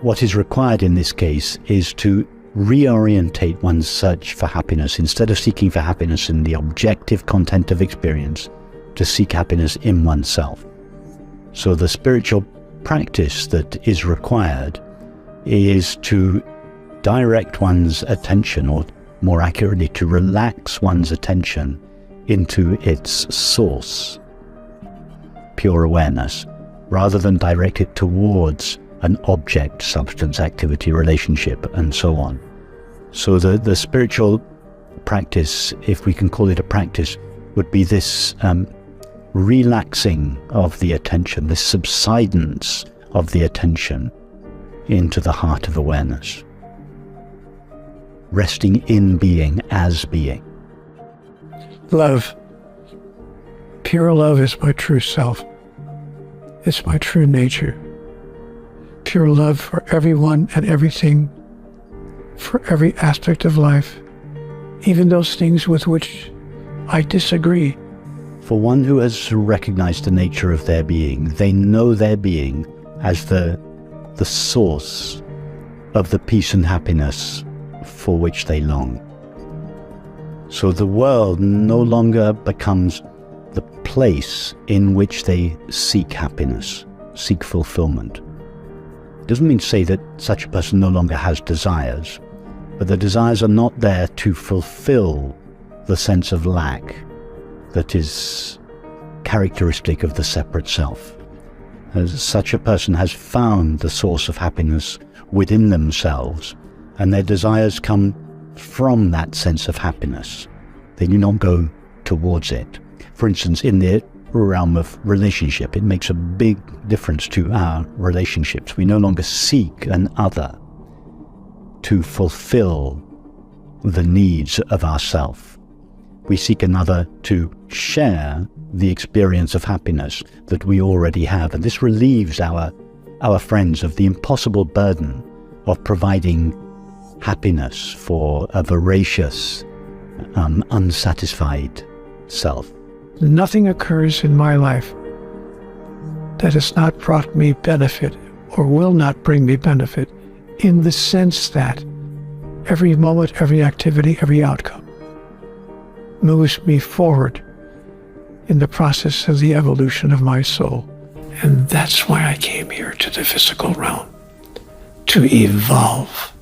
Speaker 2: what is required in this case is to reorientate one's search for happiness. Instead of seeking for happiness in the objective content of experience, to seek happiness in oneself. So the spiritual practice that is required is to direct one's attention, or more accurately, to relax one's attention into its source, pure awareness, rather than direct it towards an object, substance, activity, relationship, and so on. So the spiritual practice, if we can call it a practice, would be this relaxing of the attention, this subsidence of the attention into the heart of awareness. resting in being as being.
Speaker 6: Love. Pure love is my true self. It's my true nature. Pure love for everyone and everything, for every aspect of life, even those things with which I disagree.
Speaker 2: For one who has recognized the nature of their being, they know their being as the source of the peace and happiness for which they long. So the world no longer becomes the place in which they seek happiness, seek fulfillment. It doesn't mean to say that such a person no longer has desires, but the desires are not there to fulfill the sense of lack that is characteristic of the separate self. As such a person has found the source of happiness within themselves, and their desires come from that sense of happiness. They do not go towards it. For instance, in the realm of relationship, it makes a big difference to our relationships. We no longer seek an other to fulfill the needs of ourself. We seek another to share the experience of happiness that we already have, and this relieves our friends of the impossible burden of providing happiness for a voracious, unsatisfied self.
Speaker 6: Nothing occurs in my life that has not brought me benefit or will not bring me benefit, in the sense that every moment, every activity, every outcome moves me forward in the process of the evolution of my soul. And that's why I came here to the physical realm, to evolve.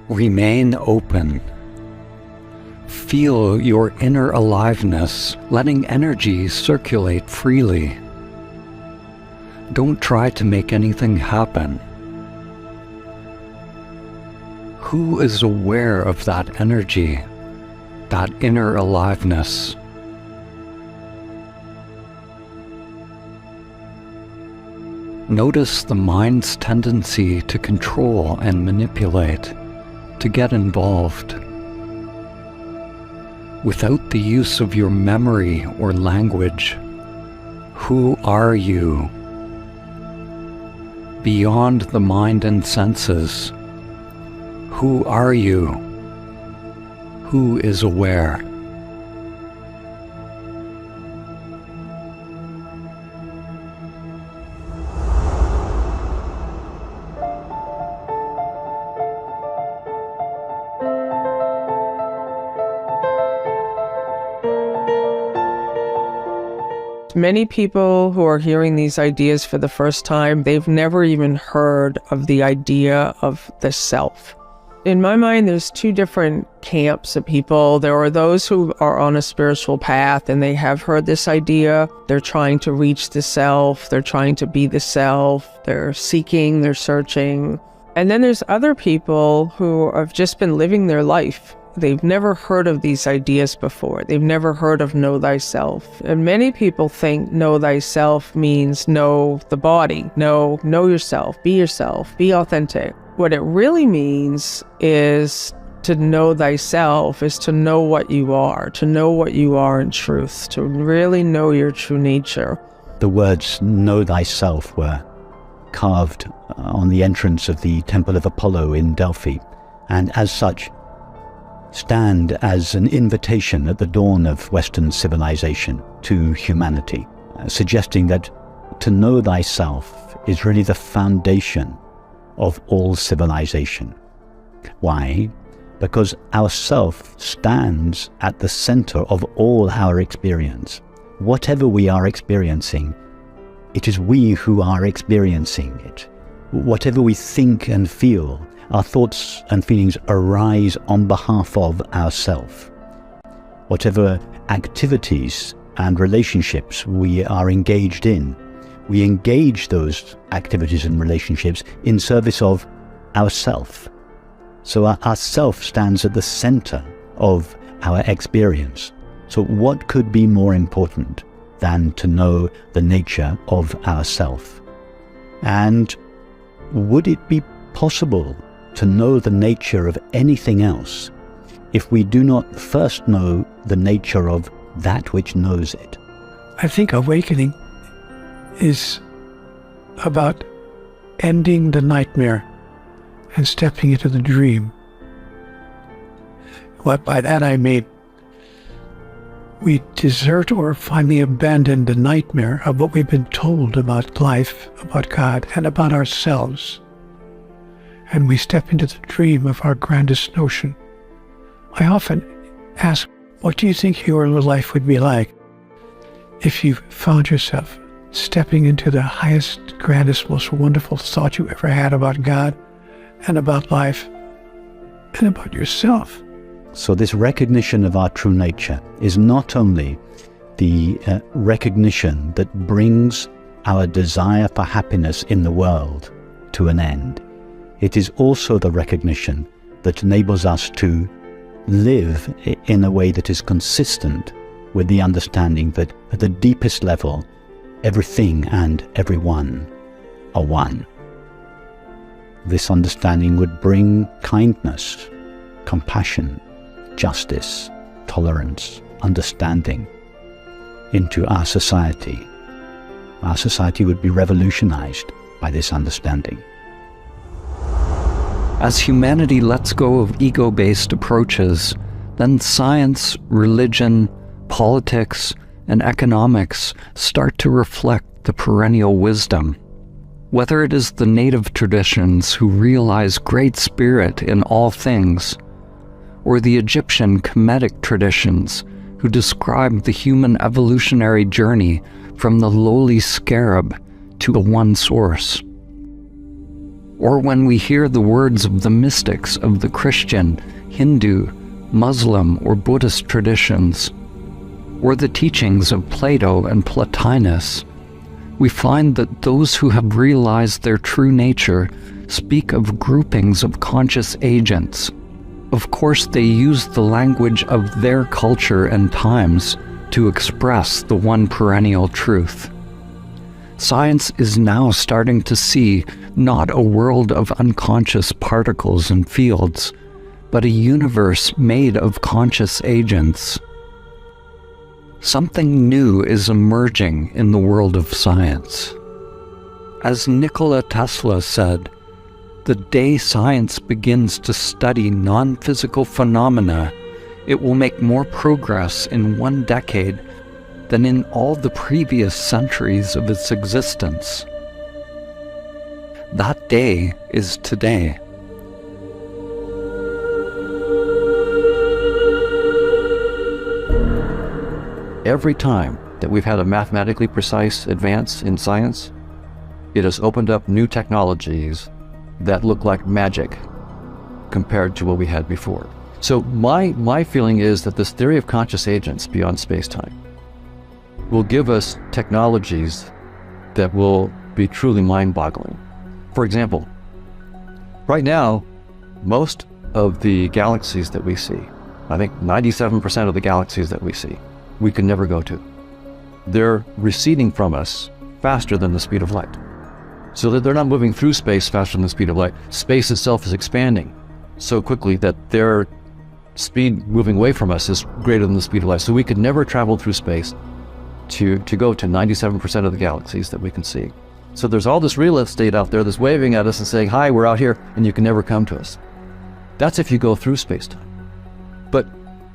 Speaker 4: Remain open. Feel your inner aliveness, letting energy circulate freely. Don't try to make anything happen. Who is aware of that energy, that inner aliveness? Notice the mind's tendency to control and manipulate, to get involved. Without the use of your memory or language, who are you? Beyond the mind and senses, who are you? Who is aware?
Speaker 3: Many people who are hearing these ideas for the first time, they've never even heard of the idea of the self. In my mind, there's two different camps of people. There are those who are on a spiritual path and they have heard this idea. They're trying to reach the self. They're trying to be the self. They're seeking, they're searching. And then there's other people who have just been living their life. They've never heard of these ideas before. They've never heard of know thyself. And many people think know thyself means know the body, know yourself, be authentic. What it really means is to know thyself, is to know what you are in truth, to really know your true nature.
Speaker 2: The words know thyself were carved on the entrance of the Temple of Apollo in Delphi, and as such stand as an invitation at the dawn of Western civilization to humanity, suggesting that to know thyself is really the foundation of all civilization. Why? Because our self stands at the center of all our experience. Whatever we are experiencing, it is we who are experiencing it. Whatever we think and feel, our thoughts and feelings arise on behalf of ourself. Whatever activities and relationships we are engaged in, we engage those activities and relationships in service of ourself. So our self stands at the center of our experience. So what could be more important than to know the nature of ourself. And would it be possible to know the nature of anything else if we do not first know the nature of that which knows it?
Speaker 6: I think awakening is about ending the nightmare and stepping into the dream. What by that I mean, we desert or finally abandon the nightmare of what we've been told about life, about God, and about ourselves. And we step into the dream of our grandest notion. I often ask, what do you think your life would be like if you found yourself stepping into the highest, grandest, most wonderful thought you ever had about God and about life and about yourself?
Speaker 2: So this recognition of our true nature is not only the recognition that brings our desire for happiness in the world to an end. It is also the recognition that enables us to live in a way that is consistent with the understanding that at the deepest level, everything and everyone are one. This understanding would bring kindness, compassion, justice, tolerance, understanding into our society. Our society would be revolutionized by this understanding.
Speaker 4: As humanity lets go of ego-based approaches, then science, religion, politics, and economics start to reflect the perennial wisdom. Whether it is the native traditions who realize great spirit in all things, or the Egyptian Kemetic traditions who describe the human evolutionary journey from the lowly scarab to a one source. Or when we hear the words of the mystics of the Christian, Hindu, Muslim, or Buddhist traditions, or the teachings of Plato and Plotinus, we find that those who have realized their true nature speak of groupings of conscious agents. Of course, they use the language of their culture and times to express the one perennial truth. Science is now starting to see not a world of unconscious particles and fields, but a universe made of conscious agents. Something new is emerging in the world of science. As Nikola Tesla said, the day science begins to study non-physical phenomena, it will make more progress in 1 decade than in all the previous centuries of its existence. That day is today.
Speaker 5: Every time that we've had a mathematically precise advance in science, it has opened up new technologies that look like magic compared to what we had before. So my feeling is that this theory of conscious agents beyond space-time will give us technologies that will be truly mind-boggling. For example, right now, most of the galaxies that we see, I think 97% of the galaxies that we see, we can never go to. They're receding from us faster than the speed of light. So that they're not moving through space faster than the speed of light. Space itself is expanding so quickly that their speed moving away from us is greater than the speed of light. So we could never travel through space to go to 97% of the galaxies that we can see. So there's all this real estate out there that's waving at us and saying, hi, we're out here, and you can never come to us. That's if you go through space-time. But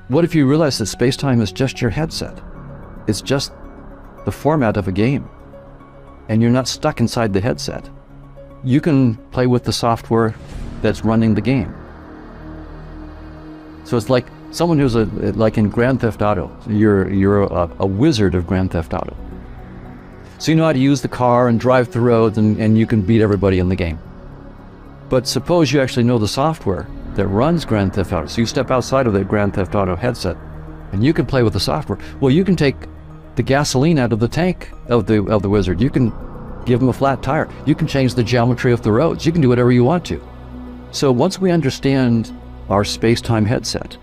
Speaker 5: what if you realize that space-time is just your headset? It's just the format of a game, and you're not stuck inside the headset. You can play with the software that's running the game. So it's like someone who's like in Grand Theft Auto. You're a wizard of Grand Theft Auto. So you know how to use the car and drive through roads, and you can beat everybody in the game. But suppose you actually know the software that runs Grand Theft Auto. So you step outside of the Grand Theft Auto headset, and you can play with the software. Well, you can take the gasoline out of the tank of the wizard. You can give him a flat tire. You can change the geometry of the roads. You can do whatever you want to. So once we understand our space-time headset,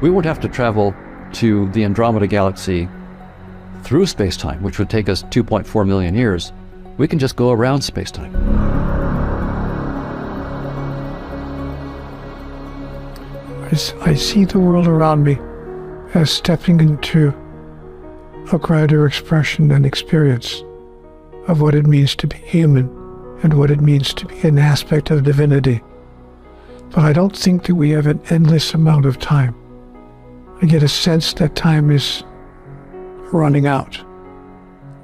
Speaker 5: we won't have to travel to the Andromeda Galaxy through space-time, which would take us 2.4 million years, we can just go around space-time.
Speaker 6: I see the world around me as stepping into a greater expression and experience of what it means to be human and what it means to be an aspect of divinity. But I don't think that we have an endless amount of time. I get a sense that time is running out,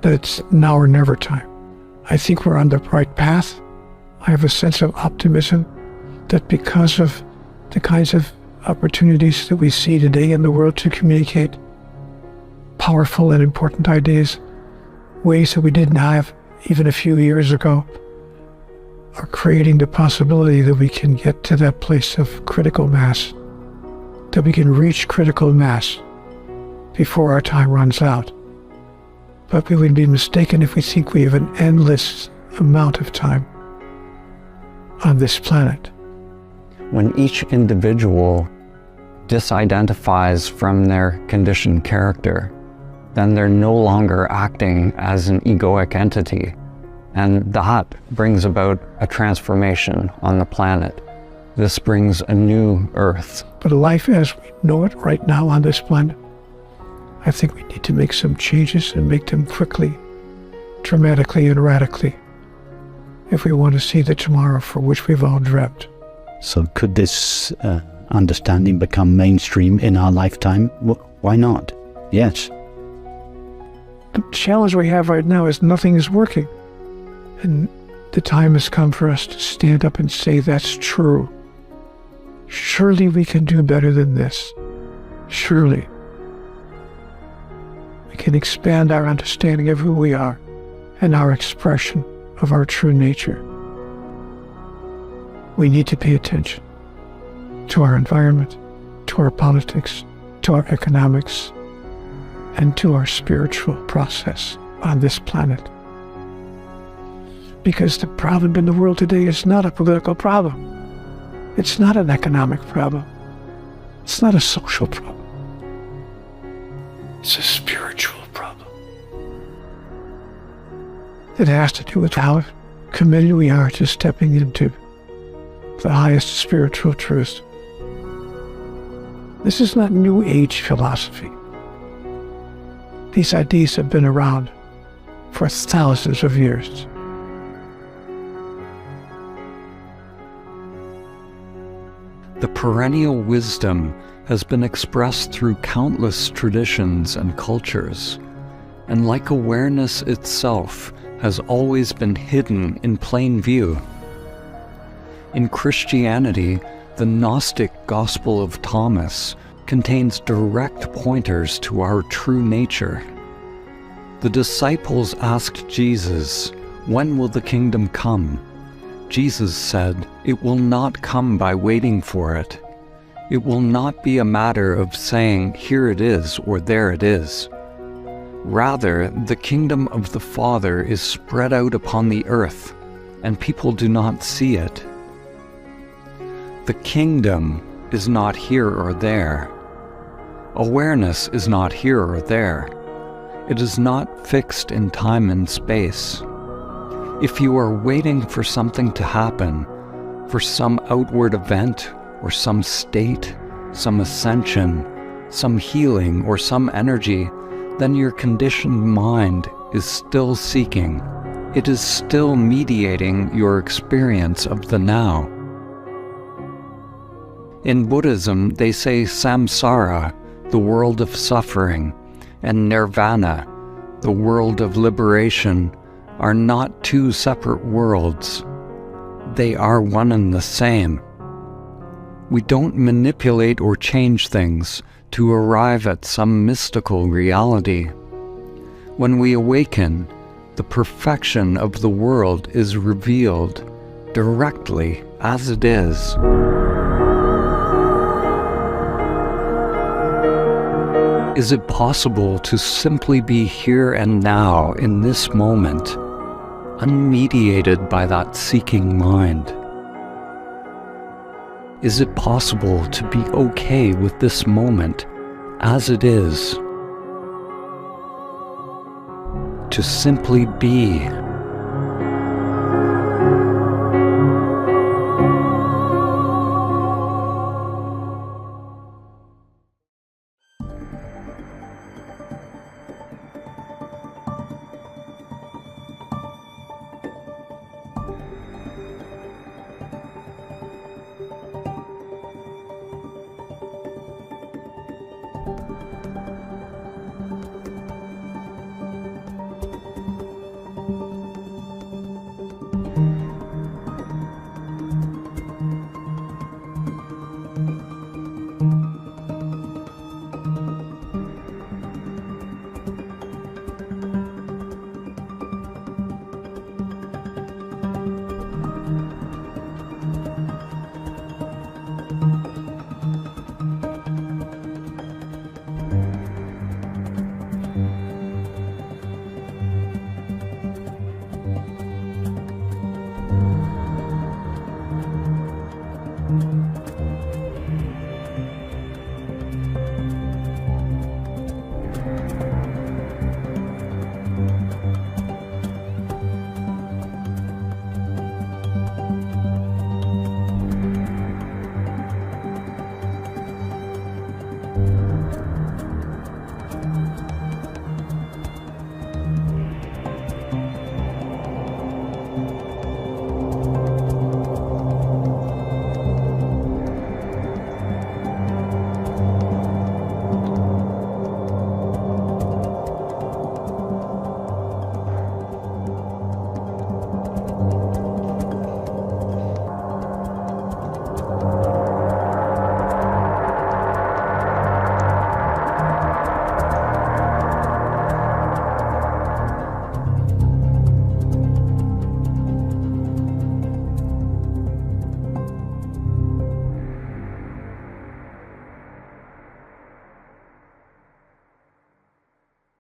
Speaker 6: that it's now or never time. I think we're on the right path. I have a sense of optimism that because of the kinds of opportunities that we see today in the world to communicate powerful and important ideas, ways that we didn't have even a few years ago, are creating the possibility that we can get to that place of critical mass, that we can reach critical mass before our time runs out. But we would be mistaken if we think we have an endless amount of time on this planet.
Speaker 7: When each individual disidentifies from their conditioned character, then they're no longer acting as an egoic entity. And that brings about a transformation on the planet. This brings a new Earth.
Speaker 6: But life as we know it right now on this planet, I think we need to make some changes and make them quickly, dramatically and radically, if we want to see the tomorrow for which we've all dreamt.
Speaker 2: So could this understanding become mainstream in our lifetime? Why not? Yes.
Speaker 6: The challenge we have right now is nothing is working. And the time has come for us to stand up and say that's true. Surely we can do better than this. Surely. We can expand our understanding of who we are and our expression of our true nature. We need to pay attention to our environment, to our politics, to our economics, and to our spiritual process on this planet. Because the problem in the world today is not a political problem. It's not an economic problem. It's not a social problem. It's a spiritual problem. It has to do with how committed we are to stepping into the highest spiritual truth. This is not New Age philosophy. These ideas have been around for thousands of years.
Speaker 4: The perennial wisdom has been expressed through countless traditions and cultures, and like awareness itself, has always been hidden in plain view. In Christianity, the Gnostic Gospel of Thomas contains direct pointers to our true nature. The disciples asked Jesus, "When will the kingdom come?" Jesus said, "It will not come by waiting for it. It will not be a matter of saying, 'Here it is,' or 'There it is.' Rather, the kingdom of the Father is spread out upon the earth, and people do not see it. The kingdom is not here or there. Awareness is not here or there. It is not fixed in time and space. If you are waiting for something to happen, for some outward event or some state, some ascension, some healing or some energy, then your conditioned mind is still seeking. It is still mediating your experience of the now. In Buddhism, they say samsara, the world of suffering, and nirvana, the world of liberation, are not two separate worlds. They are one and the same. We don't manipulate or change things to arrive at some mystical reality. When we awaken, the perfection of the world is revealed directly as it is. Is it possible to simply be here and now in this moment, unmediated by that seeking mind? Is it possible to be okay with this moment as it is? to simply be